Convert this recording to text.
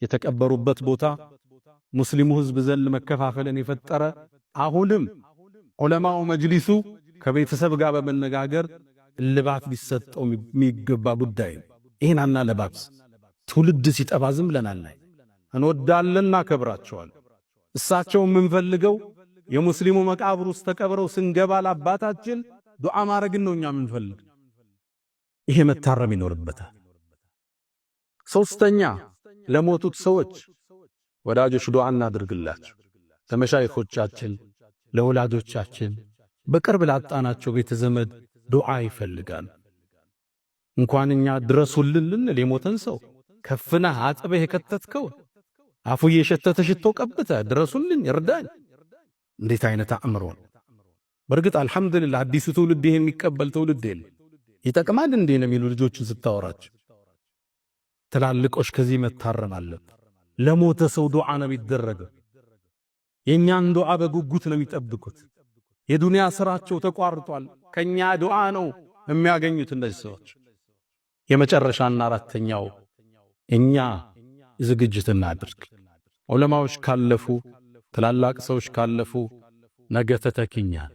የተቀበሩበት ቦታ ሙስሊሙ ህዝብ ዘንድ መከፋፈልን የፈጠረ አሁንም ዑለማው መጅሊሱ ከቤተሰብ ጋር በመነጋገር ልባት ሊሰጠው የሚገባ ጉዳይ ነው። ይሄን አናለባብስ። ትውልድ ሲጠፋ ዝም ብለናል። እንወዳለንና ከብራቸዋል። እሳቸው የምንፈልገው የሙስሊሙ መቃብር ውስጥ ተቀብረው ስንገባ ለአባታችን ዱዓ ማድረግን ነው እኛ የምንፈልግ። ይሄ መታረም ይኖርበታል። ሶስተኛ ለሞቱት ሰዎች ወዳጆች ዱዓ እናድርግላቸው። ለመሻይኾቻችን፣ ለወላጆቻችን፣ በቅርብ ላጣናቸው ቤተ ዘመድ ዱዓ ይፈልጋል። እንኳን እኛ ድረሱልን ልንል የሞተን ሰው ከፍነህ አጥበህ የከተትከው አፉ የሸተተ ሽቶ ቀብተህ ድረሱልን ይርዳኝ፣ እንዴት አይነት አእምሮ ነው! በርግጥ አልহামዱሊላህ አዲሱ ትውልድ ይሄን የሚቀበል ትውልድ የለም። ይጠቅማል እንዴ ነው የሚሉ ልጆችን ስታወራቸው። ትላልቆች ከዚህ መታረም አለበት። ለሞተ ሰው ዱዓ ነው የሚደረገው። የኛን ዱዓ በጉጉት ነው የሚጠብቁት። የዱንያ ስራቸው ተቋርጧል። ከኛ ዱዓ ነው የሚያገኙት እነዚህ ሰዎች። የመጨረሻና አራተኛው እኛ ዝግጅት እናድርግ። ዑለማዎች ካለፉ፣ ትላላቅ ሰዎች ካለፉ ነገ ተተኪኛል።